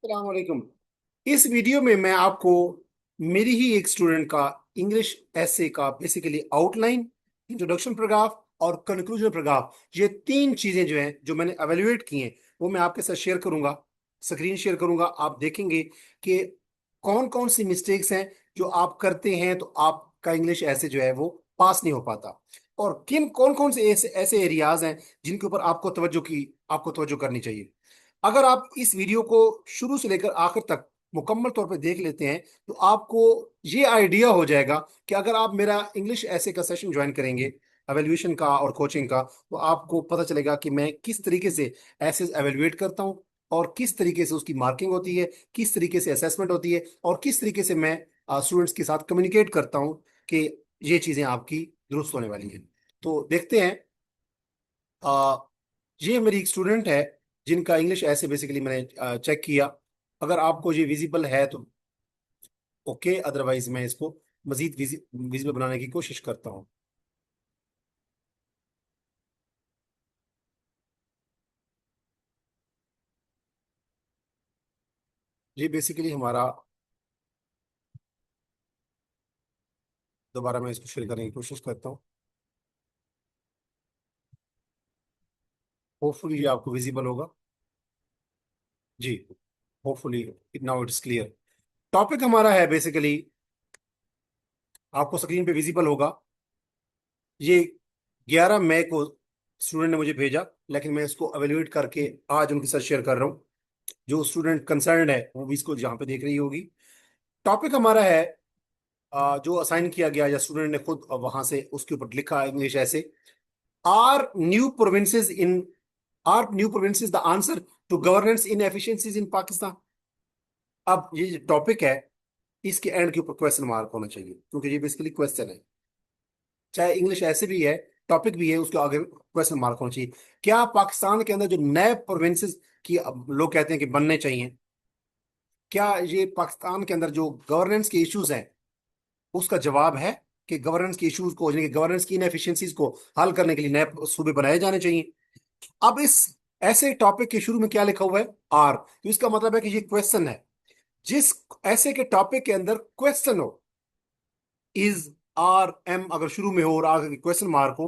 अस्सलाम वालेकुम। इस वीडियो में मैं आपको मेरी ही एक स्टूडेंट का इंग्लिश ऐसे का बेसिकली आउटलाइन, इंट्रोडक्शन पैराग्राफ और कंक्लूजन पैराग्राफ, ये तीन चीजें जो हैं जो मैंने एवेल्युएट की हैं वो मैं आपके साथ शेयर करूंगा। स्क्रीन शेयर करूंगा, आप देखेंगे कि कौन कौन सी मिस्टेक्स हैं जो आप करते हैं तो आपका इंग्लिश ऐसे जो है वो पास नहीं हो पाता, और किन कौन कौन से ऐसे ऐसे एरियाज हैं जिनके ऊपर आपको तवज्जो करनी चाहिए। अगर आप इस वीडियो को शुरू से लेकर आखिर तक मुकम्मल तौर पे देख लेते हैं तो आपको ये आइडिया हो जाएगा कि अगर आप मेरा इंग्लिश ऐसे का सेशन ज्वाइन करेंगे, एवेल्यूएशन का और कोचिंग का, तो आपको पता चलेगा कि मैं किस तरीके से ऐसे एवेल्युएट करता हूँ और किस तरीके से उसकी मार्किंग होती है, किस तरीके से असेसमेंट होती है और किस तरीके से मैं स्टूडेंट्स के साथ कम्युनिकेट करता हूँ कि ये चीज़ें आपकी दुरुस्त होने वाली हैं। तो देखते हैं। आ, ये मेरी एक स्टूडेंट है जिनका इंग्लिश ऐसे बेसिकली मैंने चेक किया। अगर आपको ये विजिबल है तो ओके, अदरवाइज मैं इसको मजीद विजिबल बनाने की कोशिश करता हूँ। ये बेसिकली हमारा, दोबारा मैं इसको शेयर करने की कोशिश करता हूँ। होपफुली ये आपको विजिबल होगा। जी, hopefully now it's clear. Topic हमारा है बेसिकली, आपको स्क्रीन पे विजिबल होगा। ये 11 मई को स्टूडेंट ने मुझे भेजा, लेकिन मैं इसको एवेल्युएट करके आज उनके साथ शेयर कर रहा हूँ। जो स्टूडेंट कंसर्न है वो भी इसको यहाँ पे देख रही होगी। टॉपिक हमारा है, जो असाइन किया गया या स्टूडेंट ने खुद वहां से उसके ऊपर लिखा इंग्लिश ऐसे, are new provinces in are new provinces the answer to governance inefficiencies in Pakistan. अब ये टॉपिक है, इसके एंड के ऊपर क्वेश्चन मार्क होना चाहिए क्योंकि ये बेसिकली क्वेश्चन है। चाहे इंग्लिश ऐसे भी है, टॉपिक भी है, उसके आगे क्वेश्चन मार्क होना चाहिए। क्या पाकिस्तान के अंदर जो नए प्रोविंसेस की अब लोग कहते हैं कि बनने चाहिए, क्या ये पाकिस्तान के अंदर जो गवर्नेंस के इश्यूज हैं उसका जवाब है कि गवर्नेंस के इश्यूज को, यानी कि गवर्नेंस की इनएफिशिएंसीज को हल करने के लिए नए सूबे बनाए जाने चाहिए। अब इस ऐसे टॉपिक के शुरू में क्या लिखा हुआ है? आर, तो इसका मतलब है कि ये क्वेश्चन है। जिस ऐसे के टॉपिक के अंदर क्वेश्चन हो, इज, आर, एम अगर शुरू में हो और आगे क्वेश्चन मार्क हो,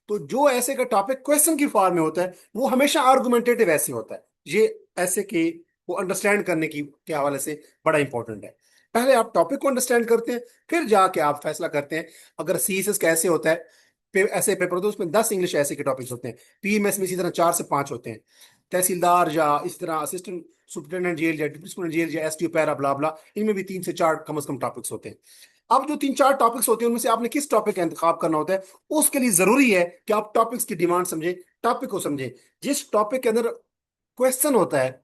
तो जो ऐसे का टॉपिक क्वेश्चन की फॉर्म में होता है वो हमेशा आर्गुमेंटेटिव ऐसे होता है। ये ऐसे के को अंडरस्टैंड करने की के हवाले से बड़ा इंपॉर्टेंट है। पहले आप टॉपिक को अंडरस्टैंड करते हैं, फिर जाके आप फैसला करते हैं। अगर सीएसएस का ऐसे होता है, ऐसे पेपर होते हैं उसमें 10 इंग्लिश ऐसे के टॉपिक्स होते हैं। पीएमएस में इसी तरह 4 से 5 होते हैं। तहसीलदार या इस तरह असिस्टेंट सुपरिटेंडेंट जेल या डिप्टी सुपरिटेंडेंट जेल या एसटीओ पैरा ब्ला ब्ला, इनमें भी 3 से 4 कम से कम टॉपिक्स होते हैं। अब जो 3 4 टॉपिक्स होते हैं उनमें से आपने किस टॉपिक का इंतखाब करना होता है, उसके लिए जरूरी है कि आप टॉपिक्स की डिमांड समझें, टॉपिक को समझें। जिस टॉपिक के अंदर क्वेश्चन होता है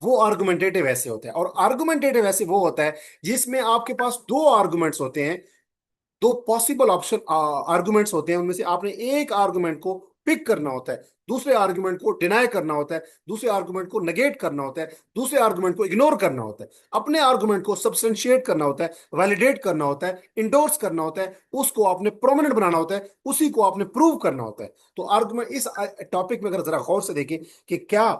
वो आर्गुमेंटेटिव ऐसे होता है, और आर्गुमेंटेटिव ऐसे वो होता है जिसमें आपके पास दो आर्गुमेंट्स होते हैं, दो पॉसिबल ऑप्शन आर्गुमेंट्स होते हैं। उनमें से आपने एक आर्गुमेंट को पिक करना होता है, दूसरे आर्गुमेंट को डिनाई करना होता है, दूसरे आर्गुमेंट को नेगेट करना होता है, दूसरे आर्गुमेंट को इग्नोर करना होता है, अपने आर्गुमेंट को सब्सटेंशिएट करना होता है, वैलिडेट करना होता है, इंडोर्स करना होता है, उसको आपने प्रोमिनेंट बनाना होता है, उसी को आपने प्रूव करना होता है। तो आर्गुमेंट इस टॉपिक में अगर जरा गौर से देखें कि क्या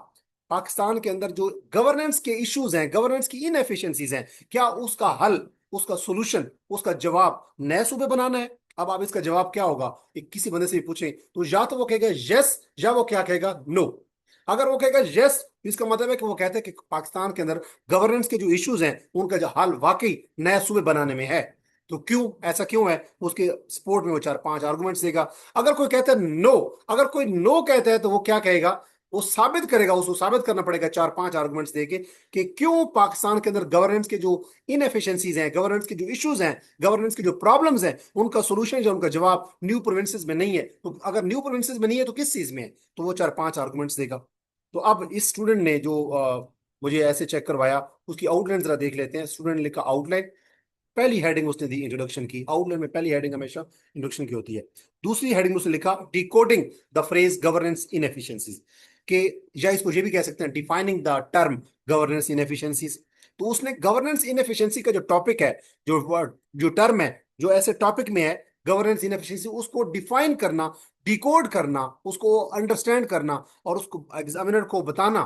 पाकिस्तान के अंदर जो गवर्नेंस के इश्यूज हैं, गवर्नेंस की इनएफिशिएंसीज हैं, क्या उसका हल, उसका सोल्यूशन, उसका जवाब नए सूबे बनाना है? अब आप इसका जवाब क्या होगा, ये किसी बंदे से भी पूछें तो या तो वो कहेगा यस, या वो क्या कहेगा, नो। अगर वो कहेगा यस, इसका मतलब है कि वो कहते हैं कि पाकिस्तान के अंदर गवर्नेंस के जो इश्यूज हैं उनका जो हल वाकई नए सूबे बनाने में है। तो क्यों ऐसा क्यों है, उसके सपोर्ट में वो 4 5 आर्गुमेंट्स देगा। अगर कोई कहता है नो, अगर कोई नो कहता है तो वो क्या कहेगा, वो साबित करेगा, उसको साबित करना पड़ेगा 4 5 आर्गुमेंट्स देके कि क्यों पाकिस्तान के अंदर गवर्नेंस के जो इनएफिशिएंसीज हैं, गवर्नेंस के जो इश्यूज हैं, गवर्नेंस के जो प्रॉब्लम्स हैं, उनका सोल्यूशन या उनका जवाब न्यू प्रोविंसेस में नहीं है। तो अगर न्यू प्रोविंसेस में नहीं है तो किस चीज में है? तो वो 4 5 आर्गुमेंट्स देगा। तो अब इस स्टूडेंट ने जो मुझे ऐसे चेक करवाया, उसकी आउटलाइन जरा देख लेते हैं। स्टूडेंट ने लिखा आउटलाइन, पहली हेडिंग उसने दी इंट्रोडक्शन की। आउटलाइन में पहली हेडिंग हमेशा इंट्रोडक्शन की होती है। दूसरी हेडिंग में उसने लिखा decoding the phrase governance inefficiencies, के, या इसको ये भी कह सकते हैं defining the term governance inefficiencies. तो उसने गवर्नेंस इनएफिशिएंसी का जो टॉपिक है, जो वर्ड, जो टर्म है, जो ऐसे टॉपिक में है गवर्नेंस इनएफिशिएंसी, उसको डिफाइन करना, डिकोड करना, उसको अंडरस्टैंड करना और उसको एग्जामिनर को बताना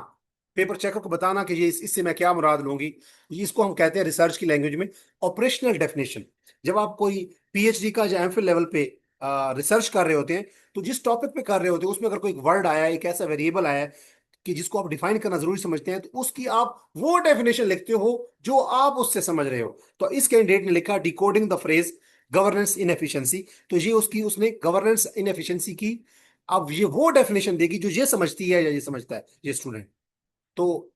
पेपर चेकर को बताना कि ये इससे मैं क्या मुराद लूंगी। इसको हम कहते हैं रिसर्च की लैंग्वेज में ऑपरेशनल डेफिनेशन। जब आप कोई पीएचडी का या एमफिल लेवल पे रिसर्च कर रहे होते हैं, तो जिस टॉपिक पे कर रहे होते हैं उसमें अगर कोई वर्ड आया है, एक ऐसा वेरिएबल आया है कि जिसको आप डिफाइन करना जरूरी समझते हैं, तो उसकी आप वो डेफिनेशन लिखते हो जो आप उससे समझ रहे हो। तो इस कैंडिडेट ने लिखा decoding the phrase governance inefficiency, तो ये उसकी उसने गवर्नेंस इनएफिशिएंसी की। अब ये वो डेफिनेशन देगी जो ये समझती है या ये समझता है ये स्टूडेंट। तो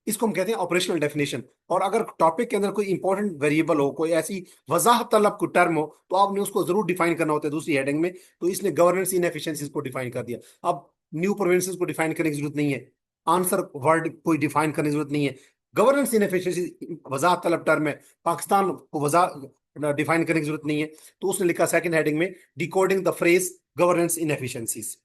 इसको हम कहते हैं ऑपरेशनल डेफिनेशन। और अगर टॉपिक के अंदर कोई इंपॉर्टेंट वेरिएबल हो, कोई ऐसी वजाहत तलब कोई टर्म हो, तो आपने उसको जरूर डिफाइन करना होता है दूसरी हेडिंग में। तो इसने गवर्नेंस इनएफिशिएंसीज को डिफाइन कर दिया। अब न्यू प्रोविंसेस को डिफाइन करने की जरूरत नहीं है, आंसर वर्ड कोई डिफाइन करने की जरूरत नहीं है। गवर्नेंस इनएफिशिएंसी वजाहत तलब टर्म है, पाकिस्तान को वजा डिफाइन करने की जरूरत नहीं है। तो उसने लिखा सेकंड हेडिंग में decoding the phrase governance inefficiencies.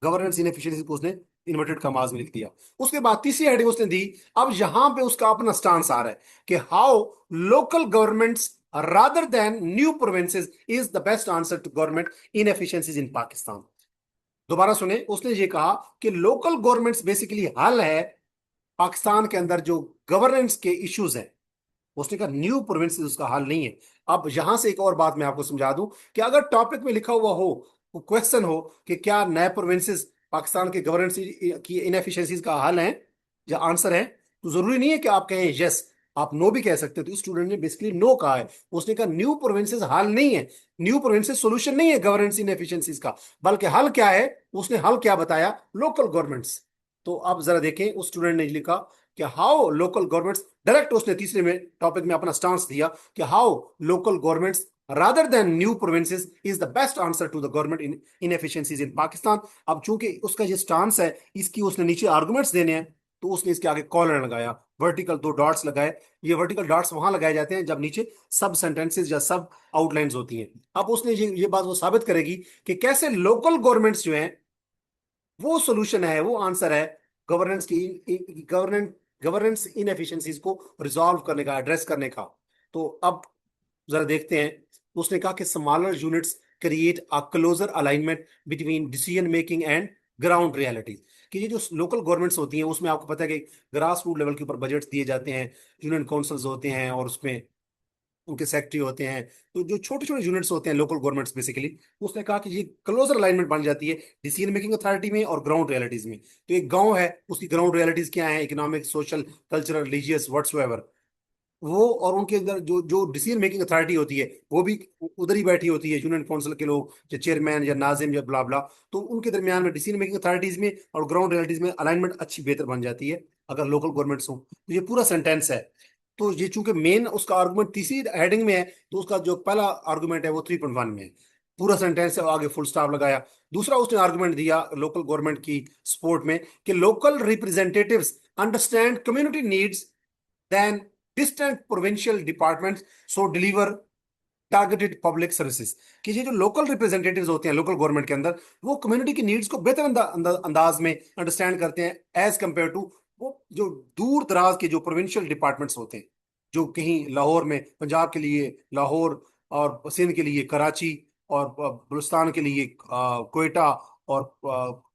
Governance inefficiency को उसने इन्वर्टेड कमाज में लिख दिया। उसके बाद तीसरी हेडिंग उसने दी। अब यहां पे उसका अपना स्टांस आ रहा है कि how local governments rather than new provinces is the best answer to government inefficiencies in Pakistan. दोबारा सुने, उसने ये कहा कि लोकल गवर्नमेंट्स बेसिकली हल है पाकिस्तान के अंदर जो गवर्नेंस के इश्यूज हैं। उसने कहा न्यू प्रोविंसेस उसका हल नहीं है। अब यहां से एक और बात मैं आपको समझा दूं कि अगर टॉपिक में लिखा हुआ हो, क्वेश्चन हो कि क्या नए प्रोविंसेस पाकिस्तान के गवर्नेंस की इनएफिशिएंसीज का हल है या आंसर है, तो जरूरी नहीं है कि आप कहें यस, आप नो भी कह सकते हो। तो इस स्टूडेंट ने बेसिकली नो कहा है। उसने कहा न्यू प्रोविंसेस हल नहीं है, न्यू प्रोविंसेस सॉल्यूशन नहीं है गवर्नेंस इनएफिशिएंसीज का, बल्कि हल क्या है। उसने हल क्या बताया, लोकल गवर्नमेंट्स। तो आप जरा देखें, उस स्टूडेंट ने लिखा कि हाउ लोकल गवर्नमेंट्स, डायरेक्ट उसने तीसरे में टॉपिक में अपना स्टांस दिया कि how local governments rather than new provinces is the best answer to the government in inefficiencies in Pakistan। अब चूंकि उसका ये स्टांस है, इसकी उसने नीचे आर्गुमेंट्स देने हैं, तो उसने इसके आगे कॉलर लगाया, वर्टिकल दो डॉट्स लगाए। ये वर्टिकल डॉट्स वहां लगाए जाते हैं जब नीचे सब सेंटेंसेस या सब आउटलाइंस होती हैं। अब उसने ये बात वो साबित करेगी कि कैसे लोकल गवर्नमेंट्स जो हैं वो सोल्यूशन है, वो आंसर है गवर्नेंस की गवर्नेंस गवर्नेंस इनएफिशिएंसीज को रिजॉल्व करने का, एड्रेस करने का। तो अब जरा देखते हैं। उसने कहा कि smaller units create a closer alignment between decision making and ground realities. कि ये जो लोकल गवर्नमेंट्स होती हैं उसमें आपको पता है कि ग्रास रूट लेवल के ऊपर बजट्स दिए जाते हैं, यूनियन काउंसिल्स होते हैं और उसमें उनके सेक्रेटरी होते हैं। तो जो छोटे छोटे यूनिट्स होते हैं लोकल गवर्नमेंट्स बेसिकली, उसने कहा कि ये क्लोजर अलाइनमेंट बन जाती है डिसीजन मेकिंग अथॉरिटी में और ग्राउंड रियलिटीज में। तो एक गांव है, उसकी ग्राउंड रियलिटीज क्या है, economic, social, cultural, religious, whatsoever, वो और उनके अंदर जो जो डिसीजन मेकिंग अथॉरिटी होती है वो भी उधर ही बैठी होती है, यूनियन काउंसिल के लोग या चेयरमैन या नाजिम या ब्ला ब्ला। तो उनके दरमियान में डिसीजन मेकिंग अथॉरिटीज में और ग्राउंड रियलिटीज में अलाइनमेंट अच्छी बेहतर बन जाती है अगर लोकल गवर्नमेंट्स हो। तो ये पूरा सेंटेंस है। तो ये चूंकि मेन उसका आर्गुमेंट तीसरी हेडिंग में है, तो उसका जो पहला आर्गुमेंट है वो 3.1 में है। पूरा सेंटेंस है, आगे फुल स्टॉप लगाया। दूसरा उसने आर्गुमेंट दिया लोकल गवर्नमेंट की सपोर्ट में कि local representatives understand community needs than distant provincial departments so deliver targeted public services. कि ये जो लोकल रिप्रेजेंटेटिव्स होते हैं लोकल गवर्नमेंट के अंदर, वो कम्युनिटी की नीड्स को बेहतर अंदाज में अंडरस्टैंड करते हैं एज कंपेयर टू वो जो दूर दराज के जो प्रोविंशियल डिपार्टमेंट्स होते हैं, जो कहीं लाहौर में पंजाब के लिए लाहौर, और सिंध के लिए कराची, और बलूचिस्तान के लिए कोयटा, और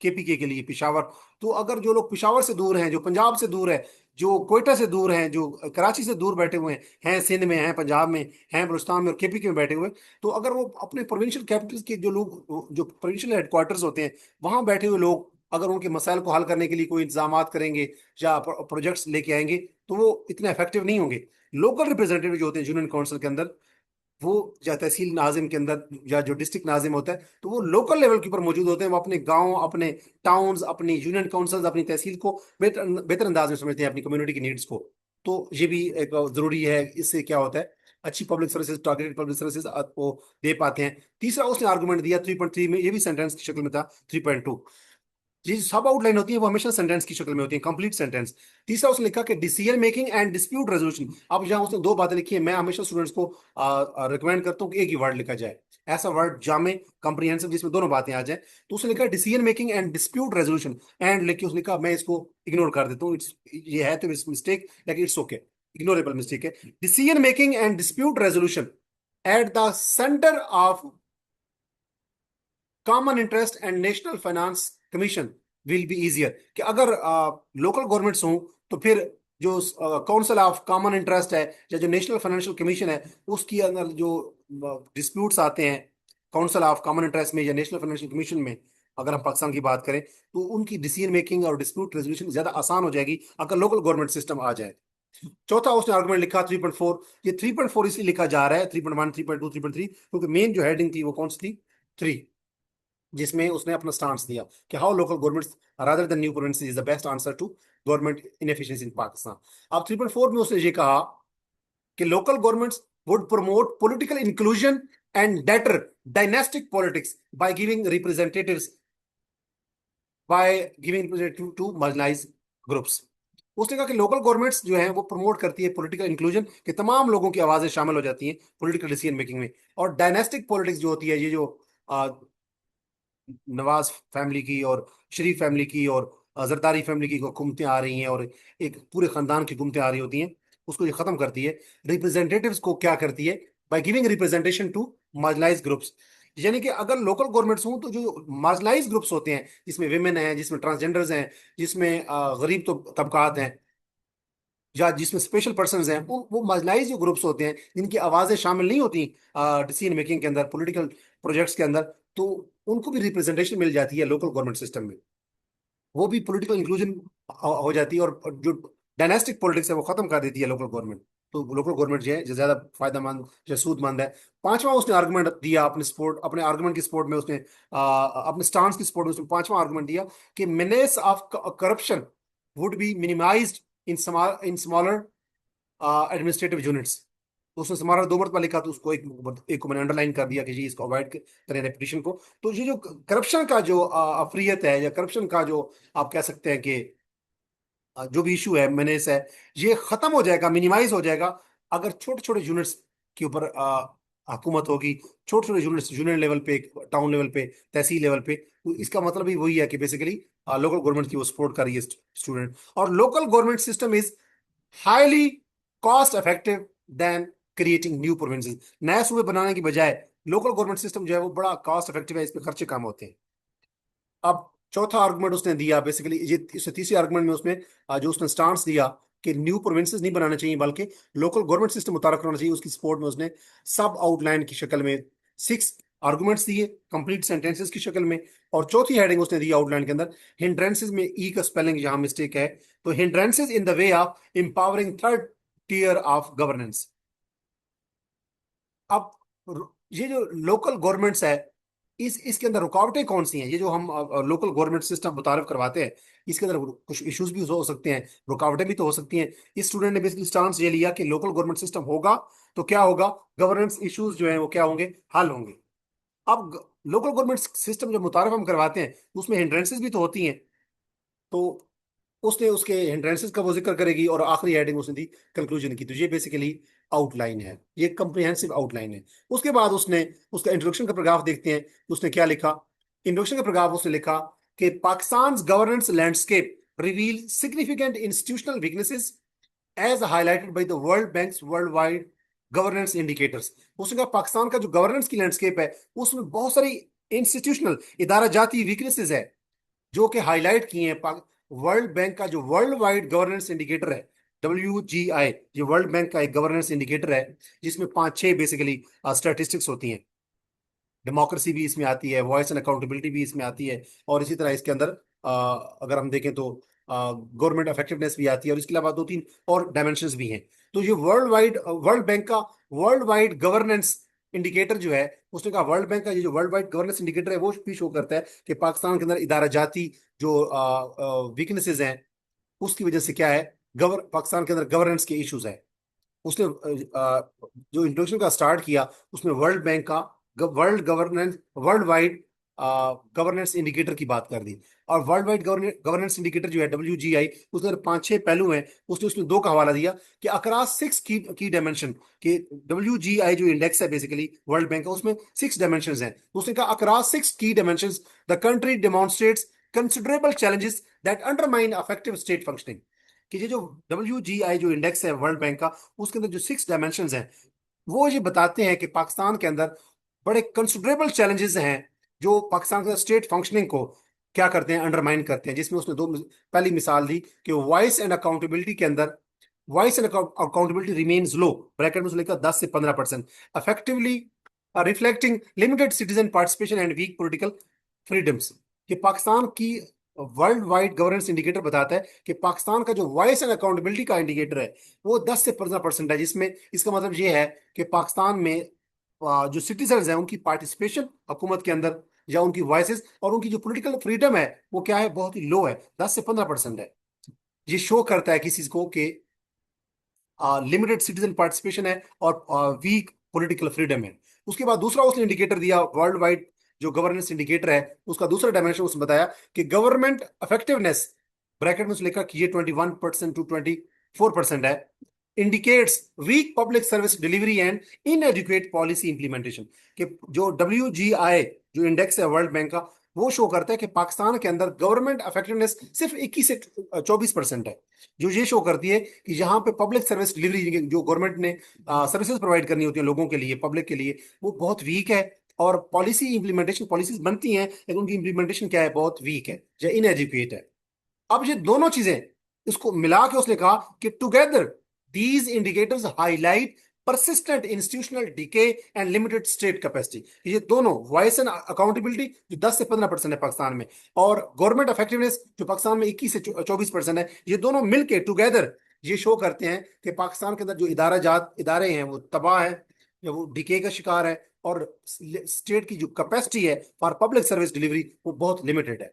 केपीके के लिए पेशावर। तो अगर जो लोग पेशावर से दूर हैं, जो पंजाब से दूर है, जो कोयटा से दूर हैं, जो कराची से दूर बैठे हुए हैं सिंध में, हैं पंजाब में, हैं बलूचिस्तान में और केपी के में बैठे हुए, तो अगर वो अपने प्रोविंशियल कैपिटल्स के जो लोग, जो प्रोविंशियल हेडक्वार्टर्स होते हैं, वहां बैठे हुए लोग अगर उनके मसाइल को हल करने के लिए कोई इंतजाम करेंगे या प्रोजेक्ट्स लेके आएंगे, तो वो इतने इफेक्टिव नहीं होंगे। लोकल रिप्रेजेंटेटिव जो होते हैं यूनियन काउंसिल के अंदर, वो या तहसील नाजिम के अंदर या जो डिस्ट्रिक्ट नाजिम होता है, तो वो लोकल लेवल के ऊपर मौजूद होते हैं। वो अपने गांव, अपने टाउन्स, अपनी यूनियन काउंसिल्स, अपनी तहसील को बेहतर बेहतर अंदाज में समझते हैं, अपनी कम्युनिटी की नीड्स को। तो ये भी एक जरूरी है। इससे क्या होता है, अच्छी public services, targeted public services वो दे पाते हैं। तीसरा उसने आर्गुमेंट दिया 3.3 में, ये भी सेंटेंस की शक्ल में था 3.2। जी सब आउटलाइन होती है वो हमेशा सेंटेंस की शक्ल में होती है, कंप्लीट सेंटेंस। तीसरा उसने लिखा कि decision making and dispute resolution. अब यहाँ उसने दो बातें लिखी है, मैं हमेशा स्टूडेंट्स को रिकमेंड करता हूँ कि एक ही वर्ड लिखा जाए, ऐसा वर्ड जामे कंप्रीहेंसिव जिसमें दोनों बातें आ जाए। तो उसने लिखा decision making and dispute resolution, and लिखी उसने लिखा, मैं इसको इग्नोर कर देता हूँ, इट्स ये है तो इट्स मिस्टेक, लेकिन इट्स ओके, इग्नोरेबल मिस्टेक है। Decision making and dispute resolution at the centre of common interest and national finance commission will be easier. कि अगर लोकल गवर्नमेंट्स हों तो फिर जो काउंसिल ऑफ कॉमन इंटरेस्ट है या जो नेशनल फाइनेंशियल कमीशन है, उसके अंदर जो डिस्प्यूट्स आते हैं काउंसिल ऑफ कॉमन इंटरेस्ट में या नेशनल फाइनेंशियल कमीशन में, अगर हम पाकिस्तान की बात करें, तो उनकी डिसीजन मेकिंग और डिस्प्यूट रेजोल्यूशन ज्यादा आसान हो जाएगी अगर लोकल गवर्नमेंट सिस्टम आ जाए। चौथा उसने आर्गुमेंट लिखा 3.4। ये 3.4 इसलिए लिखा जा रहा है, 3.1, 3.2, 3.3, क्योंकि मेन जो हेडिंग थी वो कौन सी थी? 3, जिसमें उसने अपना स्टांस दिया कि how local governments rather than new provinces is the best answer to government inefficiency in Pakistan. अब 3.4 में उसने ये कहा कि local governments would promote political inclusion and better dynastic politics by giving representative to marginalised groups. उसने कहा कि local governments जो है वो प्रमोट करती है पॉलिटिकल इंक्लूजन, कि तमाम लोगों की आवाजें शामिल हो जाती हैं पॉलिटिकल डिसीजन मेकिंग में। और डायनेस्टिक पॉलिटिक्स जो होती है, ये जो नवाज फैमिली की और शरीफ फैमिली की और जरदारी फैमिली की हुकूमतें आ रही हैं और एक पूरे खानदान की हुकूमतें आ रही होती हैं, उसको ये खत्म करती है। रिप्रेजेंटेटिव्स को क्या करती है? By giving representation to marginalised groups. यानी कि अगर लोकल गवर्नमेंट्स हों तो जो मार्जिनलाइज्ड ग्रुप्स होते हैं, जिसमें विमेन हैं, जिसमें ट्रांसजेंडर्स हैं, जिसमें गरीब तो तबकात हैं, या जिसमें स्पेशल पर्सन हैं, वो मार्जिनलाइज जो ग्रुप्स होते हैं जिनकी आवाजें शामिल नहीं होती डिसीजन मेकिंग के अंदर, पॉलिटिकल प्रोजेक्ट्स के अंदर, तो उनको भी रिप्रेजेंटेशन मिल जाती है लोकल गवर्नमेंट सिस्टम में। वो भी पॉलिटिकल इंक्लूजन हो जाती है, और जो डायनेस्टिक पॉलिटिक्स है वो खत्म कर देती है लोकल गवर्नमेंट। तो लोकल गवर्नमेंट जो है जो ज्यादा फायदेमंद या सूदमंद है। पांचवा उसने आर्गुमेंट दिया अपने सपोर्ट, अपने आर्गुमेंट की सपोर्ट में उसने अपने स्टांस की सपोर्ट में उसने पांचवा आर्गुमेंट दिया कि menace of corruption would be minimised in smaller administrative units. तो उसने हमारा 2 मरतबा लिखा, तो उसको एक को मैंने अंडरलाइन कर दिया कि जी इसको अवॉइड करें रेपिटेशन को। तो ये जो करप्शन का जो अफरियत है, या करप्शन का जो आप कह सकते हैं कि जो भी इशू है, मैंने है, ये खत्म हो जाएगा, मिनिमाइज हो जाएगा अगर छोटे छोटे यूनिट्स के ऊपर हुकूमत होगी। छोटे छोटे यूनिट्स, यूनियन लेवल पे, टाउन लेवल पे, तहसील लेवल पे। तो इसका मतलब ही वही है कि बेसिकली लोकल गवर्नमेंट की वो सपोर्ट कर रही है स्टूडेंट। और local government system is highly cost effective than creating new provinces. नए सूबे बनाने की बजाय लोकल गवर्नमेंट सिस्टम जो है वो बड़ा कॉस्ट इफेक्टिव है, इस पे खर्चे कम होते हैं। अब चौथा आर्गुमेंट उसने दिया बेसिकली, ये इससे तीसरे आर्गुमेंट में उसने जो उसने स्टांस दिया कि न्यू प्रोविंसेस नहीं बनाने चाहिए बल्कि लोकल गवर्नमेंट सिस्टम मुतारफ करना चाहिए, उसकी सपोर्ट में उसने सब आउटलाइन की शक्ल में 6 आर्गुमेंट्स दिए, कंप्लीट सेंटेंसेस की शक्ल में। और चौथी हेडिंग उसने दी आउटलाइन के अंदर, हिंड्रेंसेस में ई का स्पेलिंग यहाँ मिस्टेक है, तो hindrances in the way of empowering third tier of governance. अब ये जो लोकल गवर्नमेंट्स है, इस इसके अंदर रुकावटें कौन सी हैं? ये जो हम लोकल गवर्नमेंट सिस्टम मुतारिफ करवाते हैं, इसके अंदर कुछ इश्यूज भी हो सकते हैं, रुकावटें भी तो हो सकती हैं। इस स्टूडेंट ने बेसिकली स्टांस ये लिया कि लोकल गवर्नमेंट सिस्टम होगा तो क्या होगा, गवर्नेंस इश्यूज जो हैं वो क्या होंगे, हल होंगे। अब लोकल गवर्नमेंट सिस्टम जब मुतारिफ हम करवाते हैं तो उसमें हिंड्रेंसेस भी तो होती हैं। तो उसने उसके हिंड्रेंसेस का वो जिक्र करेगी, और आखिरी हेडिंग उसने दी कंक्लूजन की। तो ये बेसिकली आउटलाइन है, ये कंप्रिहेंसिव आउटलाइन है। उसके बाद उसने उसका इंट्रोडक्शन का पैराग्राफ देखते हैं, उसने क्या लिखा। इंट्रोडक्शन का पैराग्राफ उसने लिखा कि Pakistan governance landscape reveal significant institutional weaknesses as highlighted by the world bank's world wide governance indicators. उसने कहा पाकिस्तान का जो गवर्नेंस की लैंडस्केप है उसमें बहुत सारी इंस्टीट्यूशनल इदारा जाती वीकनेसेस है जो कि हाईलाइट किए हैं। वर्ल्ड बैंक का जो वर्ल्ड वाइड गवर्नेंस इंडिकेटर है, WGI, ये वर्ल्ड बैंक का एक गवर्नेंस इंडिकेटर है, जिसमें 5-6 बेसिकली स्टैटिस्टिक्स होती हैं। डेमोक्रेसी भी इसमें आती है, वॉइस एंड अकाउंटेबिलिटी भी इसमें आती है, और इसी तरह इसके अंदर अगर हम देखें तो गवर्नमेंट इफेक्टिवनेस भी आती है, और इसके अलावा 2-3 और डायमेंशंस भी हैं। तो ये वर्ल्ड बैंक का वर्ल्ड वाइड गवर्नेंस इंडिकेटर जो है, उसने कहा वर्ल्ड बैंक का ये जो वर्ल्ड वाइड गवर्नेंस इंडिकेटर है वो भी शो करता है कि पाकिस्तान के अंदर इदारा जाती जो वीकनेसेस हैं, उसकी वजह से क्या है, पाकिस्तान के अंदर गवर्नेंस के इश्यूज है। उसने जो इंट्रोडक्शन का स्टार्ट किया उसमें वर्ल्ड बैंक का वर्ल्ड वाइड गवर्नेंस इंडिकेटर की बात कर दी। और वर्ल्ड वाइड गवर्नेंस इंडिकेटर जो है WGI, उसके 5-6 पहलू हैं। उसने उसमें 2 का हवाला दिया कि अक्रॉस 6 की डायमेंशन कि WGI जो इंडेक्स है बेसिकली वर्ल्ड बैंक का, उसमें 6 डायमेंशन हैं। उसने कहा अक्रॉस 6 की dimension the country demonstrates considerable challenges that undermine effective state functioning. कि ये जो WGI जो इंडेक्स है वर्ल्ड बैंक का, उसके अंदर जो 6 डायमेंशन हैं, वो ये बताते हैं कि पाकिस्तान के अंदर बड़े कंसिडरेबल चैलेंजेस हैं जो पाकिस्तान के स्टेट फंक्शनिंग को क्या करते हैं, अंडरमाइन करते हैं। जिसमें उसने पहली मिसाल दी कि वॉइस एंड अकाउंटेबिलिटी के अंदर voice and accountability remains low, bracket में उसने लिखा 10 से 15%, effectively reflecting limited citizen participation and weak political freedoms. कि पाकिस्तान की वर्ल्ड वाइड गवर्नेंस इंडिकेटर बताता है कि पाकिस्तान का जो वॉइस एंड अकाउंटेबिलिटी का इंडिकेटर है वो 10 से 15% है। जिसमें इसका मतलब ये है कि पाकिस्तान में जो सिटीजन हैं उनकी पार्टिसिपेशन हुकूमत के अंदर या उनकी वॉइसेस और उनकी जो पॉलिटिकल फ्रीडम है वो क्या है, बहुत ही लो है, 10 से 15% है। ये शो करता है किसी को कि लिमिटेड सिटीजन पार्टिसिपेशन है और वीक पॉलिटिकल फ्रीडम है। उसके बाद दूसरा उसने इंडिकेटर दिया वर्ल्ड वाइड, जो गवर्नेंस इंडिकेटर है उसका दूसरा डायमेंशन उसने बताया कि गवर्नमेंट इफेक्टिवनेस, ब्रैकेट में उसने लिखा कि ये 21% टू 24% है, indicates weak public service delivery and inadequate policy implementation. कि जो WGI जो इंडेक्स है वर्ल्ड बैंक का, वो शो करता है कि पाकिस्तान के अंदर गवर्नमेंट इफेक्टिवनेस सिर्फ 21 से 24% है। जो ये शो करती है कि यहाँ पे पब्लिक सर्विस डिलीवरी, जो गवर्नमेंट ने सर्विसेज प्रोवाइड करनी होती है लोगों के लिए, पब्लिक के लिए, वो बहुत वीक है। और पॉलिसी इंप्लीमेंटेशन, पॉलिसीज बनती हैं लेकिन उनकी इंप्लीमेंटेशन क्या है, बहुत वीक है या इनएजुकेट है। अब ये दोनों चीजें इसको मिला के उसने कहा कि together these indicators highlight persistent institutional decay and limited state capacity। ये दोनों वॉइस एंड अकाउंटेबिलिटी जो 10 से 15% है पाकिस्तान में, और गवर्नमेंट इफेक्टिवनेस जो पाकिस्तान में 21 से 24% है, ये दोनों मिलके टुगेदर ये शो करते हैं कि पाकिस्तान के अंदर जो इदारे हैं वो तबाह है या वो डिके का शिकार है, और स्टेट की जो कैपेसिटी है फॉर पब्लिक सर्विस डिलीवरी वो बहुत लिमिटेड है।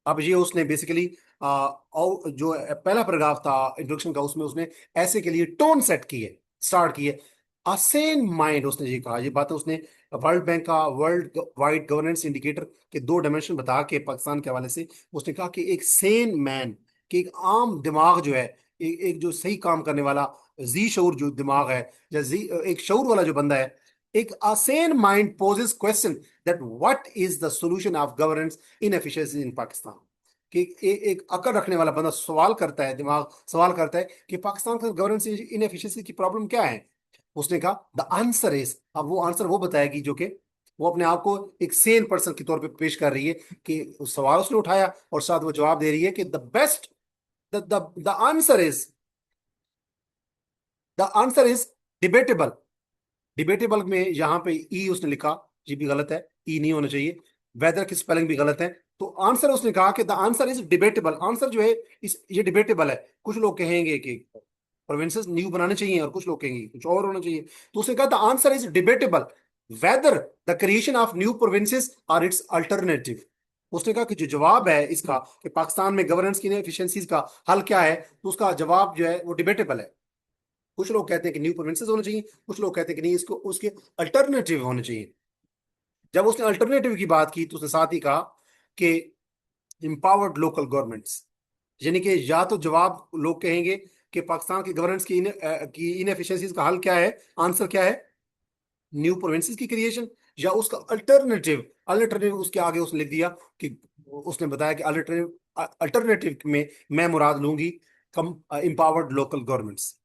अब ये उसने बेसिकली जो पहला पैराग्राफ था इंट्रोडक्शन का, उसमें उसने ऐसे के लिए टोन सेट की है, स्टार्ट की है। असेन माइंड उसने ये कहा, ये बात उसने वर्ल्ड बैंक का वर्ल्ड वाइड गवर्नेंस इंडिकेटर के दो डायमेंशन बता के पाकिस्तान के हवाले से उसने कहा कि एक सेन मैन, कि एक आम दिमाग जो है, एक जो सही काम करने वाला जी शऊर जो दिमाग है, या जी एक शऊर वाला जो बंदा है, एक a sane mind poses question that what is the solution of governance inefficiency in Pakistan. कि एक अकड़ रखने वाला बंदा सवाल करता है, दिमाग सवाल करता है कि पाकिस्तान का गवर्नेंस इनएफिशिएंसी की प्रॉब्लम क्या है। उसने कहा द आंसर इज, अब वो आंसर वो बताएगी जो कि वो अपने आप को एक सेन पर्सन के तौर पे पेश कर रही है, कि उस सवाल उसने उठाया और साथ वो जवाब दे रही है कि the best, the answer is, the answer is debatable. Debatable में यहाँ पे ई उसने लिखा, ये भी गलत है, ई नहीं होना चाहिए, वेदर की स्पेलिंग भी गलत है। तो आंसर उसने कहा कि the answer is debatable, answer जो है इस ये डिबेटेबल है। कुछ लोग कहेंगे कि प्रोविंसेस न्यू बनाने चाहिए और कुछ लोग कहेंगे कुछ और होना चाहिए। तो उसने कहा the answer is debatable whether the creation of new provinces or its alternative. उसने कहा कि जो जवाब है इसका कि पाकिस्तान में गवर्नेंस की एफिशिएंसीज का हल क्या है, तो उसका जवाब जो है वो डिबेटेबल है। कुछ लोग कहते हैं कि न्यू प्रोविंसेस होने चाहिए, कुछ लोग कहते हैं कि नहीं, इसको उसके अल्टरनेटिव होने चाहिए। जब उसने अल्टरनेटिव की बात की तो उसने साथ ही कहा कि इंपावर्ड लोकल गवर्नमेंट्स, यानी कि या तो जवाब लोग कहेंगे कि पाकिस्तान की गवर्नेंस की इनएफिशिएंसीज का हल क्या है, आंसर क्या है, न्यू प्रोविंसेस की क्रिएशन, या उसका अल्टरनेटिव। अल्टरनेटिव उसके आगे उसने लिख दिया कि उसने बताया कि अल्टरनेटिव अल्टरनेटिव में मैं मुराद लूंगी कम इंपावर्ड लोकल गवर्नमेंट्स।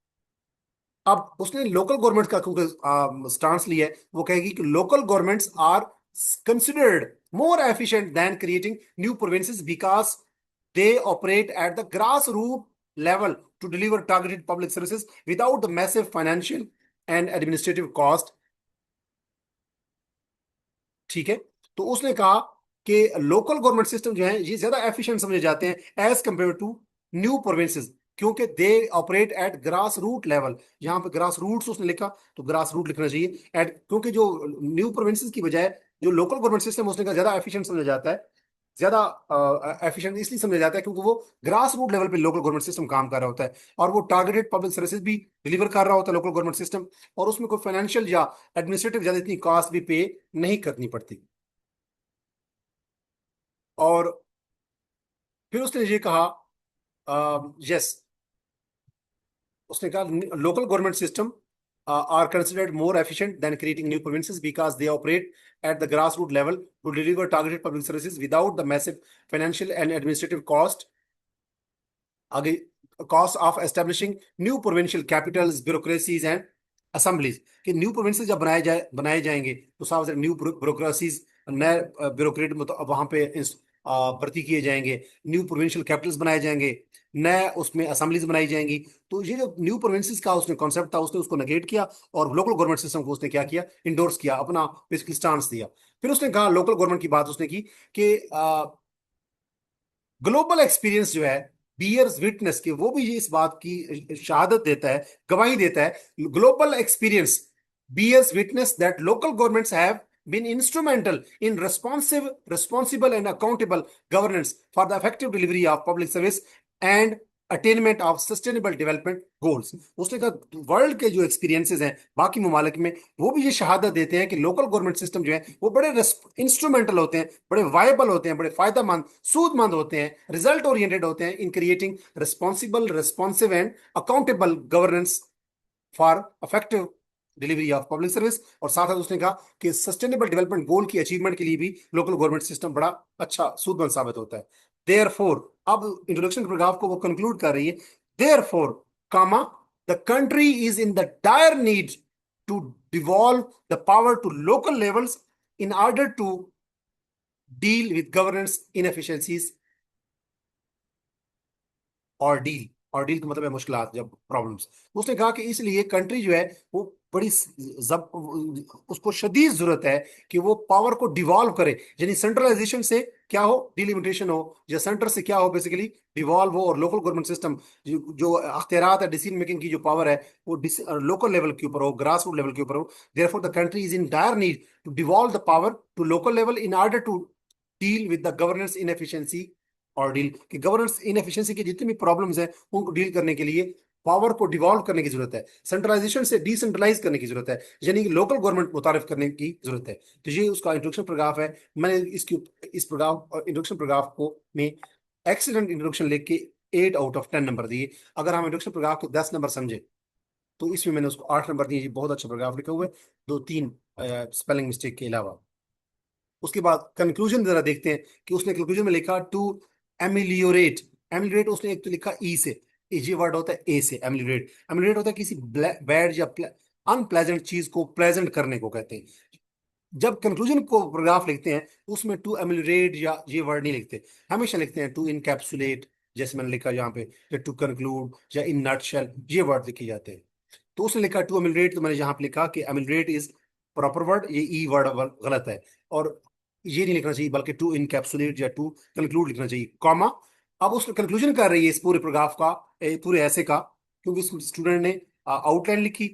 अब उसने लोकल गवर्नमेंट का क्योंकि स्टांस लिया है, वो कहेगी कि local governments are considered more efficient than creating new provinces because they operate at the grass root level to deliver targeted public services without the massive financial and administrative cost. ठीक है। तो उसने कहा कि लोकल गवर्नमेंट सिस्टम जो है ये ज्यादा एफिशिएंट समझे जाते हैं as compare to new provinces, क्योंकि they operate at grass root level. यहाँ पे ग्रास रूट्स उसने लिखा तो ग्रास रूट लिखना चाहिए एट, क्योंकि जो न्यू प्रोविंसेस की बजाय जो लोकल गवर्नमेंट सिस्टम उसने कहा ज्यादा एफिशिएंट समझा जाता है। ज्यादा एफिशिएंट इसलिए समझा जाता है क्योंकि वो ग्रास रूट लेवल पे लोकल गवर्नमेंट सिस्टम काम कर रहा होता है, और वो टारगेटेड पब्लिक सर्विसेज भी डिलीवर कर रहा होता है लोकल गवर्नमेंट सिस्टम, और उसमें कोई फाइनेंशियल या एडमिनिस्ट्रेटिव ज्यादा इतनी कॉस्ट भी पे नहीं करनी पड़ती। और फिर उसने ये कहा, यस, उसने कहा local government system are considered more efficient than creating new provinces because they operate at the grassroots level to deliver targeted public services without the massive financial and administrative cost, आगे, cost of establishing new provincial capitals, bureaucracies and assemblies। कि new provinces जब बनाए जाएंगे तो साथ new bureaucracies, नए bureaucrat वहां पे भर्ती किए जाएंगे, न्यू प्रोविंशियल कैपिटल्स बनाए जाएंगे, नए उसमें असेंबलीज बनाई जाएंगी। तो ये जो न्यू प्रोविंसेस का उसने कॉन्सेप्ट था उसने उसको नेगेट किया और लोकल गवर्नमेंट सिस्टम को उसने क्या किया, इंडोर्स किया, अपना बेसिकली स्टांस दिया। फिर उसने कहा, लोकल गवर्नमेंट की बात उसने की कि ग्लोबल एक्सपीरियंस जो है, बियर्स विटनेस के, वो भी ये इस बात की शहादत देता है, गवाही देता है, global experience bears witness that local governments have been instrumental in responsible and accountable governance for the effective delivery of public service and attainment of sustainable development goals. उसने कहा वर्ल्ड के जो एक्सपीरियंसेस हैं बाकी ममालिक में, वो भी ये शहादत देते हैं कि लोकल गवर्नमेंट सिस्टम जो है वो बड़े इंस्ट्रूमेंटल होते हैं, बड़े वायबल होते हैं, बड़े फायदेमंद सूदमंद होते हैं, रिजल्ट ओरिएंटेड होते हैं in creating responsible, responsive and accountable governance for effective delivery of public service. और साथ साथ उसने कहा कि सस्टेनेबल डेवलपमेंट गोल की अचीवमेंट के लिए भी लोकल गवर्नमेंट सिस्टम बड़ा अच्छा सूदमंद साबित होता है। देयरफॉर, अब इंट्रोडक्शन पैराग्राफ को वो कंक्लूड कर रही है, therefore comma the country is in the dire need to devolve the power to local levels in order to deal with governance inefficiencies और डील का मतलब है मुश्किलात, जब प्रॉब्लम्स। उसने कहा कि इसलिए कंट्री जो है वो बड़ी जब उसको शदीद जरूरत है कि वो पावर को डिवॉल्व करे, यानी सेंट्रलाइजेशन से क्या हो, डिलिमिटेशन हो, या सेंटर से क्या हो बेसिकली डिवॉल्व हो, और लोकल गवर्नमेंट सिस्टम जो अख्तियारात है, डिसीजन मेकिंग की जो पावर है वो लोकल लेवल के ऊपर हो, ग्रास रूट लेवल के ऊपर हो। Therefore the country is in dire need to devolve the power to local level in order to deal with the governance inefficiency और डील कि गवर्नेंस इनएफिशिएंसी की जितनी भी प्रॉब्लम्स हैं उनको डील करने के लिए पावर को डिवॉल्व करने की जरूरत है, सेंट्रलाइजेशन से डिसेंट्रलाइज करने की जरूरत है, यानी कि लोकल गवर्नमेंट मुतारिफ करने की जरूरत है। तो ये उसका इंट्रोडक्शन पैराग्राफ है। मैंने इसकी इस पैराग्राफ इंट्रोडक्शन पैराग्राफ को में एक्सीलेंट इंट्रोडक्शन लिख के 8 आउट ऑफ 10 नंबर दिए। अगर हम इंट्रोडक्शन पैराग्राफ को 10 नंबर समझे तो इसमें मैंने उसको 8 नंबर दिए। ये बहुत अच्छा पैराग्राफ लिखा हुआ है, दो तीन स्पेलिंग मिस्टेक के अलावा। उसके बाद कंक्लूजन जरा देखते हैं कि उसने कंक्लूजन में लिखा टू एमिलियोरेट। एमिलियोरेट उसने एक तो लिखा ई से, ये वर्ड होता है ए से, एमिलियोरेट। एमिलियोरेट होता है किसी बैड या अनप्लेजेंट चीज को प्लेजेंट करने को कहते हैं। जब कंक्लूजन को पैराग्राफ लिखते हैं तो उसमें टू एमिलियोरेट या ये वर्ड नहीं लिखते, हमेशा लिखते हैं टू इनकैप्सुलेट, जैसे मैंने लिखा यहाँ पे, या टू कंक्लूड या इन नटशेल, ये वर्ड लिखे जाते हैं। तो उसने लिखा टू एमिलियोरेट, तो मैंने यहाँ पे लिखा कि एमिलियोरेट इज प्रॉपर वर्ड, ये ई वर्ड गलत है, और ये नहीं लिखना चाहिए बल्कि टू इनकैप्सुलेट या टू कंक्लूड लिखना चाहिए, कॉमा। अब उसका कंक्लूजन कर रही है इस पूरे पैराग्राफ का, पूरे ऐसे का, क्योंकि स्टूडेंट ने आउटलाइन लिखी,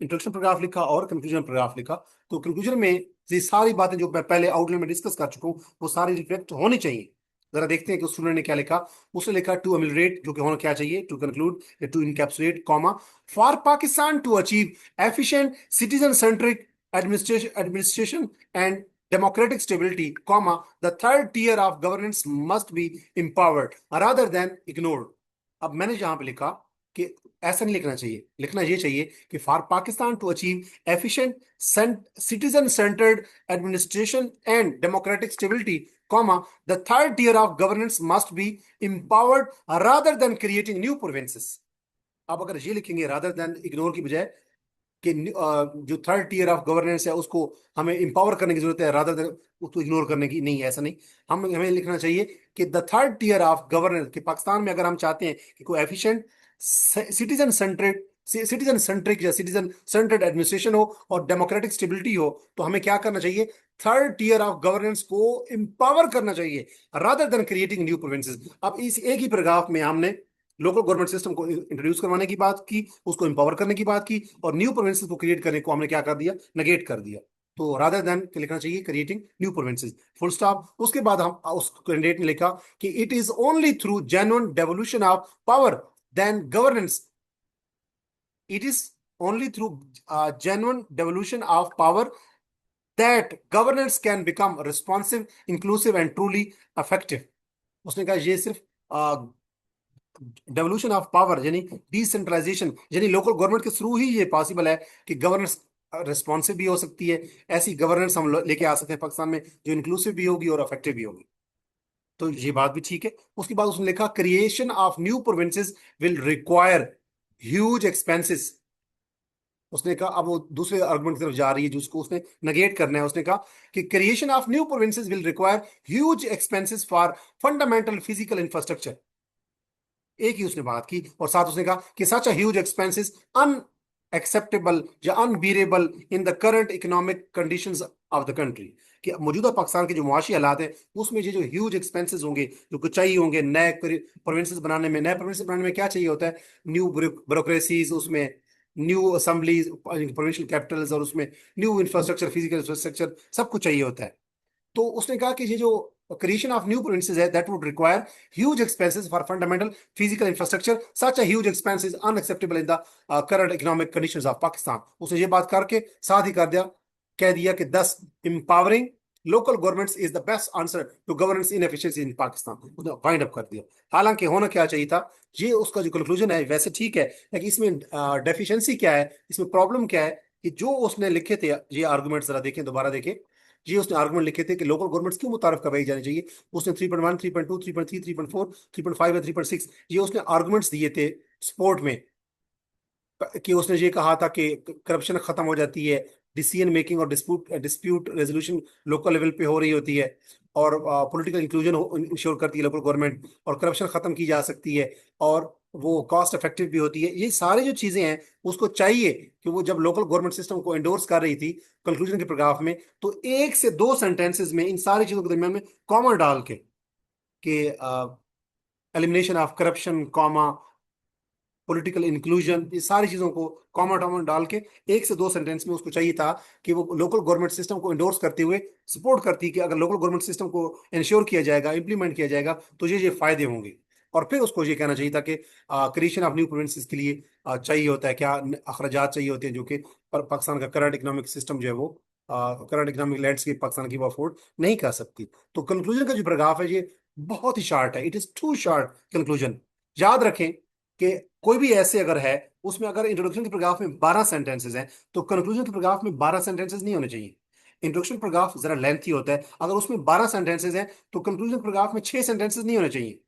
इंट्रोडक्शन पैराग्राफ लिखा और कंक्लूजन पैराग्राफ लिखा। तो कंक्लूजन में ये सारी बातें जो मैं पहले आउटलाइन में डिस्कस कर चुका हूँ वो सारी रिफ्लेक्ट होनी चाहिए। जरा देखते हैं कि स्टूडेंट ने क्या लिखा। उसने लिखा टू एमिलरेट, जो कि होना क्या चाहिए, टू कंक्लूड या to encapsulate, comma, for Pakistan to achieve efficient citizen centric administration and democratic stability, comma, the third tier of governance must be empowered rather than ignored। अब मैंने जहां पे लिखा कि ऐसा नहीं लिखना चाहिए, लिखना ये चाहिए कि for Pakistan to achieve efficient citizen centred administration and democratic stability, comma, the third tier of governance must be empowered rather than creating new provinces। अब अगर ये लिखेंगे रादर देन इग्नोर की बजाय कि जो थर्ड टीयर ऑफ गवर्नेंस है उसको हमें इंपावर करने की जरूरत है रादर देन उसको इग्नोर करने की, नहीं, ऐसा नहीं। हमें लिखना चाहिए कि the third tier of governance, कि पाकिस्तान में अगर हम चाहते हैं कि कोई एफिशिएंट सिटीजन सेंट्रिक या सिटीजन सेंट्रेड एडमिनिस्ट्रेशन हो और डेमोक्रेटिक स्टेबिलिटी हो, तो हमें क्या करना चाहिए, थर्ड टीयर ऑफ गवर्नेंस को इंपावर करना चाहिए rather than creating new provinces. अब इस एक ही पैराग्राफ में हमने लोकल गवर्नमेंट सिस्टम को इंट्रोड्यूस करवाने की बात की, उसको इंपावर करने की बात की, और न्यू प्रोविंसेस को क्रिएट करने को हमने क्या कर दिया, नेगेट कर दिया। तो रादर देन लिखना चाहिए creating new provinces, full stop. उसके बाद हम उस कैंडिडेट ने लिखा कि it is only through genuine devolution of power then governance, it is only through genuine devolution of power that governance can become responsive, inclusive and truly effective। उसने कहा ये सिर्फ डेवोल्यूशन ऑफ पावर यानी decentralisation यानी local government के through ही ये possible है कि गवर्नेंस रिस्पॉन्सिव भी हो सकती है, ऐसी गवर्नेंस हम लेके आ सकते हैं पाकिस्तान में जो इंक्लूसिव भी होगी और इफेक्टिव भी होगी। तो ये बात भी ठीक है। उसके बाद उसने लिखा creation of new provinces will require huge expenses उसने कहा, अब वो दूसरे आर्गुमेंट की तरफ जा रही है जिसको उसने नेगेट करना है। उसने कहा कि creation of new provinces will require huge expenses for fundamental physical infrastructure. एक ही उसने बात की, और साथ उसने कहा कि सच अ ह्यूज एक्सपेंसेस अनएक्सेप्टेबल या unbearable in the current economic conditions of the country. कि मौजूदा पाकिस्तान के जो मुआशी हालात हैं उसमें ये जो ह्यूज एक्सपेंसेस होंगे, जो कुछ चाहिए होंगे नए प्रोविंसेस बनाने में। नए प्रोविंसेस बनाने में क्या चाहिए होता है? न्यू ब्यूरोक्रेसीज, उसमें न्यू असेंबलीज, प्रोविंशियल कैपिटल्स, और उसमें न्यू इंफ्रास्ट्रक्चर, फिजिकल इंफ्रास्ट्रक्चर, सब कुछ चाहिए होता है। तो उसने कहा कि ये जो क्रिएशन ऑफ न्यू प्रोविंसेस है that would require huge expenses for fundamental physical infrastructure, such a huge expense is unacceptable in the current economic conditions of Pakistan. उसने ये बात करके साथ ही कर दिया, कह दिया कि 10 empowering local governments is the best answer to governance inefficiency in Pakistan. उसने वाइंड अप कर दिया। हालांकि होना क्या चाहिए था, ये उसका जो कंक्लूजन है वैसे ठीक है, लेकिन इसमें डेफिशिएंसी क्या है, इसमें प्रॉब्लम क्या है, कि जो उसने लिखे थे ये आर्गुमेंट जरा देखें, दोबारा देखें। जी, उसने आर्गुमेंट लिखे थे कि लोकल गवर्नमेंट्स क्यों मुतारफ करवाई जानी चाहिए। उसने 3.1, 3.2, 3.3, 3.4, 3.5 या 3.6 ये उसने आर्गुमेंट्स दिए थे सपोर्ट में। कि उसने ये कहा था कि करप्शन खत्म हो जाती है, डिसीजन मेकिंग और dispute dispute resolution local level पे हो रही होती है, और पॉलिटिकल इंक्लूजन इंश्योर करती है लोकल गवर्नमेंट, और करप्शन खत्म की जा सकती है, और वो कॉस्ट इफेक्टिव भी होती है। ये सारी जो चीजें हैं उसको चाहिए कि वो जब लोकल गवर्नमेंट सिस्टम को एंडोर्स कर रही थी कंक्लूजन के पैराग्राफ में, तो एक से दो सेंटेंसेस में इन सारी चीजों के दरमियान में कॉमा डाल के कि elimination of corruption, comma political inclusion, ये सारी चीजों को कॉमा टॉमा डाल के एक से दो सेंटेंस में उसको चाहिए था कि वो लोकल गवर्नमेंट सिस्टम को इंडोर्स करते हुए सपोर्ट करती कि अगर लोकल गवर्नमेंट सिस्टम को इंश्योर किया जाएगा, इंप्लीमेंट किया जाएगा, तो ये फायदे होंगे। और फिर उसको ये कहना चाहिए था कि क्रिएशन ऑफ न्यू प्रोविंसेस के लिए चाहिए होता है क्या, अखराजात चाहिए होते हैं जो कि पाकिस्तान का करंट इकोनॉमिक सिस्टम जो है वो, करंट इकोनॉमिक लैंडस्केप पाकिस्तान की वो अफोर्ड नहीं कर सकती। तो कंक्लूजन का जो पैराग्राफ है ये बहुत ही शार्ट है, it is too short conclusion. याद रखें कि कोई भी ऐसे अगर है, उसमें अगर इंट्रोडक्शन के पैराग्राफ में 12 सेंटेंसेस हैं, तो कंक्लूजन के पैराग्राफ में 12 सेंटेंसेस नहीं होने चाहिए। इंट्रोडक्शन पैराग्राफ जरा लेंथी होता है, अगर उसमें 12 सेंटेंसेस हैं तो कंक्लूजन पैराग्राफ में 6 सेंटेंसेस नहीं होने चाहिए,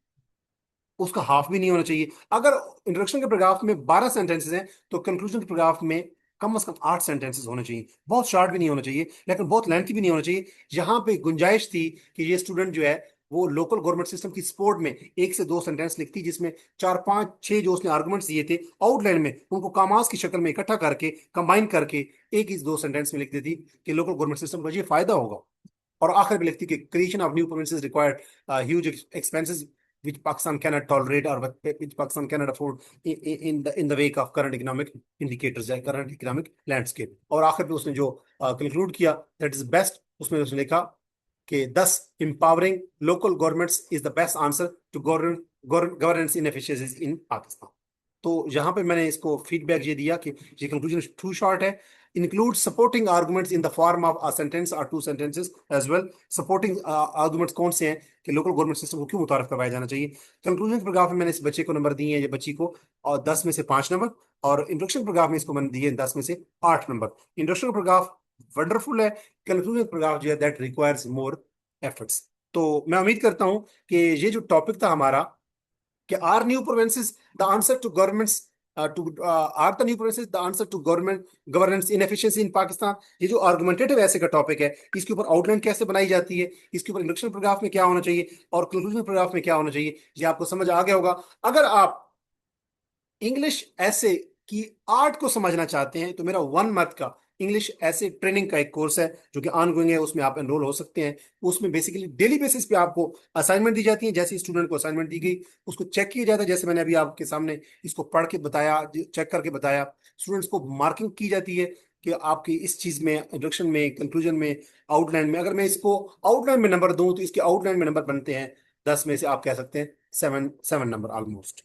उसका हाफ भी नहीं होना चाहिए। अगर इंट्रोडक्शन के पैराग्राफ में 12 सेंटेंसेस हैं तो कंक्लूजन के पैराग्राफ में कम से कम 8 सेंटेंसेस होने चाहिए। बहुत शॉर्ट भी नहीं होना चाहिए, लेकिन बहुत लेंथी भी नहीं होना चाहिए। यहाँ पे गुंजाइश थी कि ये स्टूडेंट जो है वो लोकल गवर्नमेंट सिस्टम की सपोर्ट में एक से दो सेंटेंस लिखती, जिसमें चार पांच छह जो उसने आर्गुमेंट्स दिए थे आउटलाइन में उनको कामास की शक्ल में इकट्ठा करके कंबाइन करके एक ही दो सेंटेंस में लिख देती कि लोकल गवर्नमेंट सिस्टम का ये फायदा होगा। और आखिर में लिखती कि creation of new provinces required huge expenses which Pakistan cannot tolerate, or which Pakistan cannot afford in the wake of current economic indicators या current economic landscape। और आखिर पे उसने जो कंक्लूड किया दैट इज बेस्ट, उसमें उसने लिखा कि दस empowering local governments is the best answer to governance inefficiencies in Pakistan। तो यहाँ पे मैंने इसको फीडबैक ये दिया कि ये कंक्लूजन टू शॉर्ट है। Include supporting arguments in the form of a sentence और two sentences as well. Supporting arguments कौन से हैं कि लोकल गवर्नमेंट सिस्टम को क्यों मुतारफ करवाया जाना चाहिए। कंक्लूजन पैराग्राफ में मैंने इस बच्चे को नंबर दिए हैं, ये बच्ची को, और 10 में से 5 नंबर। और इंट्रोडक्शन पैराग्राफ में इसको मैंने दिए 10 में से 8 नंबर। इंट्रोडक्शन पैराग्राफ वंडरफुल है, कंक्लूजन पैराग्राफ जो है दैट रिक्वायर्स मोर एफर्ट्स। तो मैं उम्मीद करता हूं कि ये जो टॉपिक था हमारा कि are new provinces the answer to governments to are the new provinces the answer to government governance inefficiency in Pakistan. ये जो आर्गुमेंटेटिव ऐसे का टॉपिक है, इसके ऊपर आउटलाइन कैसे बनाई जाती है, इसके ऊपर इंडक्शन पैराग्राफ में क्या होना चाहिए और कंक्लूजन पैराग्राफ में क्या होना चाहिए, ये आपको समझ आ गया होगा। अगर आप इंग्लिश ऐसे की आर्ट को समझना चाहते हैं तो मेरा 1 मंथ का इंग्लिश ऐसे ट्रेनिंग का एक कोर्स है जो कि ऑनगोइंग है, उसमें आप एनरोल हो सकते हैं। उसमें बेसिकली डेली बेसिस पे आपको असाइनमेंट दी जाती है, जैसे स्टूडेंट को असाइनमेंट दी गई उसको चेक किया जाता है, जैसे मैंने अभी आपके सामने इसको पढ़ के बताया, चेक करके बताया। स्टूडेंट्स को मार्किंग की जाती है कि आपकी इस चीज में, इंट्रोडक्शन में, कंक्लूजन में, आउटलाइन में, अगर मैं इसको आउटलाइन में नंबर दूं तो इसके आउटलाइन में नंबर बनते हैं 10 में से आप कह सकते हैं 7 नंबर ऑलमोस्ट।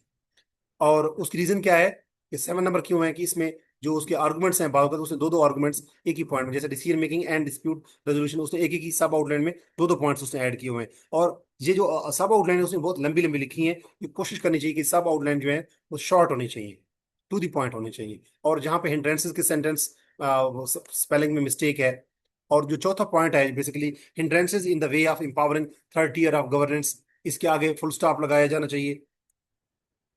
और उसकी रीजन क्या है कि 7 नंबर क्यों है, कि इसमें जो उसके आर्गुमेंट्स हैं, बात उसने दो दो आर्गुमेंट्स एक ही पॉइंट में, जैसे decision making and dispute resolution, उसने एक ही सब आउटलाइन में दो दो पॉइंट्स उसने ऐड किए हुए हैं। और ये जो सब आउटलाइन है उसने बहुत लंबी लंबी लिखी है, ये कोशिश करनी चाहिए कि सब आउटलाइन जो है वो शॉर्ट होनी चाहिए, टू दी पॉइंट होनी चाहिए। और जहाँ पे हिंड्रेंसेस के सेंटेंस स्पेलिंग में मिस्टेक है। और जो चौथा पॉइंट है basically hindrances in the way of empowering third tier of governance, इसके आगे फुल स्टॉप लगाया जाना चाहिए,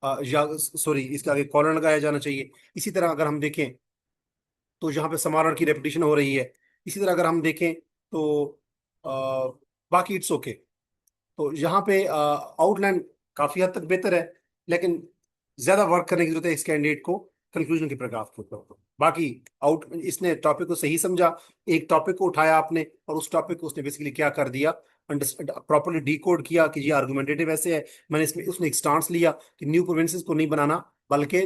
या सॉरी इसके आगे कॉलन लगाया जाना चाहिए। इसी तरह अगर हम देखें तो यहाँ पे समारोह की रेपिटेशन हो रही है। इसी तरह अगर हम देखें तो अ, बाकी इट्स ओके। तो यहाँ पे आउटलाइन काफी हद तक बेहतर है, लेकिन ज्यादा वर्क करने की जरूरत है इस कैंडिडेट को कंक्लूजन के पैराग्राफ के ऊपर। बाकी आउट इसने टॉपिक को सही समझा, एक टॉपिक को उठाया आपने और उस टॉपिक को उसने बेसिकली क्या कर दिया, प्रॉपरली डिकोड किया कि ये आर्गुमेंटेटिव ऐसे है। मैंने इसमें उसने एक स्टांस लिया कि न्यू प्रोविंसेस को नहीं बनाना, बल्कि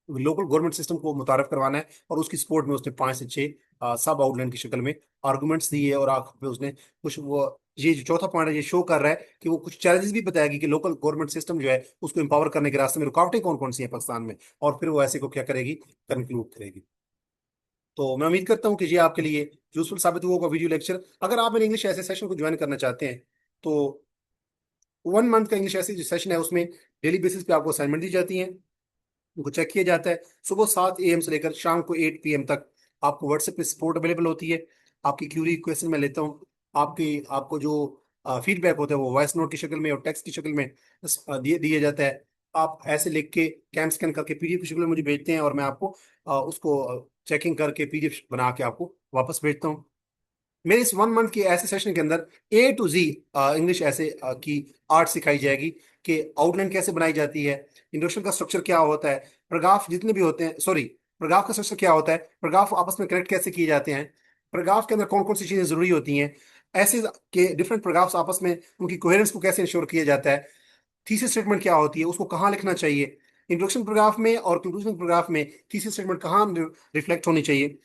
लोकल गवर्नमेंट सिस्टम को मुतारफ करवाना है, और उसकी सपोर्ट में उसने 5 से 6 सब आउटलाइन की शक्ल में आर्गुमेंट्स दिए, और आखिर पे उसने कुछ वो ये जो चौथा पॉइंट है ये शो कर रहा है कि वो कुछ चैलेंजेस भी बताएगी कि लोकल गवर्नमेंट सिस्टम जो है उसको एम्पावर करने के रास्ते में रुकावटें कौन कौन सी हैं पाकिस्तान में, और फिर वो ऐसे को क्या करेगी, कंक्लूड करेगी। तो मैं उम्मीद करता हूँ कि ये आपके लिए यूजफुल साबित हुआ होगा वीडियो लेक्चर। अगर आप मेरे इंग्लिश ऐसे सेशन को ज्वाइन करना चाहते हैं तो 1 मंथ का इंग्लिश ऐसे जो सेशन है उसमें डेली बेसिस पे आपको असाइनमेंट दी जाती है, उनको चेक किया जाता है। सुबह 7 AM से लेकर शाम को 8 PM तक आपको व्हाट्सएप पे सपोर्ट अवेलेबल होती है। आपकी क्यूरी क्वेश्चन मैं लेता हूँ, आपको जो फीडबैक होता है वो वॉइस नोट की शक्ल में और टेक्स्ट की शक्ल में दिए दिया जाता है। आप ऐसे लिख के कैम स्कैन करके पीडीएफ की शक्ल में मुझे भेजते हैं, और मैं आपको उसको चेकिंग करके पीडीएफ बना के आपको वापस भेजता हूँ। मेरे इस 1 मंथ के ऐसे सेशन के अंदर A to Z इंग्लिश ऐसे की आर्ट सिखाई जाएगी कि आउटलाइन कैसे बनाई जाती है, इंट्रोडक्शन का स्ट्रक्चर क्या होता है, पैराग्राफ जितने भी होते हैं, सॉरी, पैराग्राफ का स्ट्रक्चर क्या होता है, पैराग्राफ आपस में कनेक्ट कैसे किए जाते हैं, पैराग्राफ के अंदर कौन कौन सी चीजें जरूरी होती हैं, ऐसे के डिफरेंट पैराग्राफ्स आपस में उनकी कोहेरेंस को कैसे इंश्योर किया जाता है, थीसिस स्टेटमेंट क्या होती है, उसको कहाँ लिखना चाहिए, इंट्रोडक्शन पैराग्राफ में और कंक्लूजन पैराग्राफ में थीसिस स्टेटमेंट कहाँ रिफ्लेक्ट होनी चाहिए,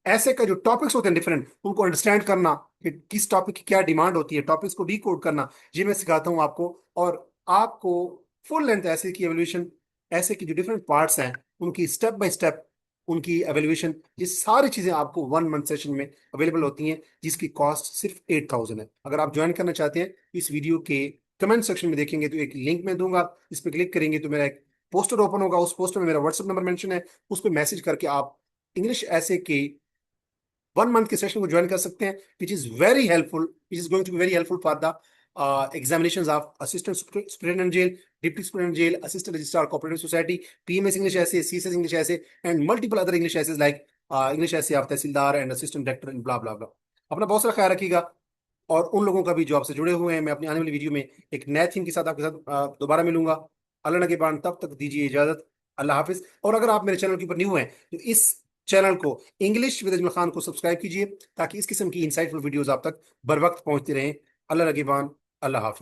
ऐसे का जो टॉपिक्स होते हैं डिफरेंट उनको अंडरस्टैंड करना कि किस टॉपिक की क्या डिमांड होती है, टॉपिक्स को डीकोड करना, ये मैं सिखाता हूँ आपको। और आपको फुल लेंथ ऐसे की एवोल्यूशन, ऐसे की जो डिफरेंट पार्ट्स हैं उनकी स्टेप बाय स्टेप उनकी एवोल्यूशन, ये सारी चीजें आपको 1 मंथ सेशन में अवेलेबल होती हैं, जिसकी कॉस्ट सिर्फ 8,000 है। अगर आप ज्वाइन करना चाहते हैं इस वीडियो के कमेंट सेक्शन में देखेंगे तो एक लिंक मैं दूंगा, इस पर क्लिक करेंगे तो मेरा एक पोस्टर ओपन होगा, उस पोस्टर में मेरा व्हाट्सएप नंबर मेंशन है, उस पर मैसेज करके आप इंग्लिश ऐसे के 1 मंथ के सेशन को ज्वाइन कर सकते हैं, which is very helpful, which is going to be very helpful for the examinations of assistant superintendent jail, deputy superintendent jail, assistant registrar cooperative society, PMS English essay, CSS English essay, and multiple other English essay like English essay of tehsildar and assistant director and blah blah blah. अपना बहुत सारा ख्याल रखिएगा, और उन लोगों का भी जो आपसे जुड़े हुए हैं, मैं अपनी आने वाली वीडियो में एक नए थीम के साथ आपके साथ दोबारा मिलूंगा। अल्लाह ने के बाद तब तक दीजिए इजाजत, अल्लाह हाफिज। और अगर आप मेरे चैनल के ऊपर न्यू हैं तो इस चैनल को इंग्लिश विद अजमल खान को सब्सक्राइब कीजिए, ताकि इस किस्म की इंसाइटफुल वीडियोस आप तक बर वक्त पहुंचती रहें। अल्लाह नगेबान, अल्लाह हाफिज।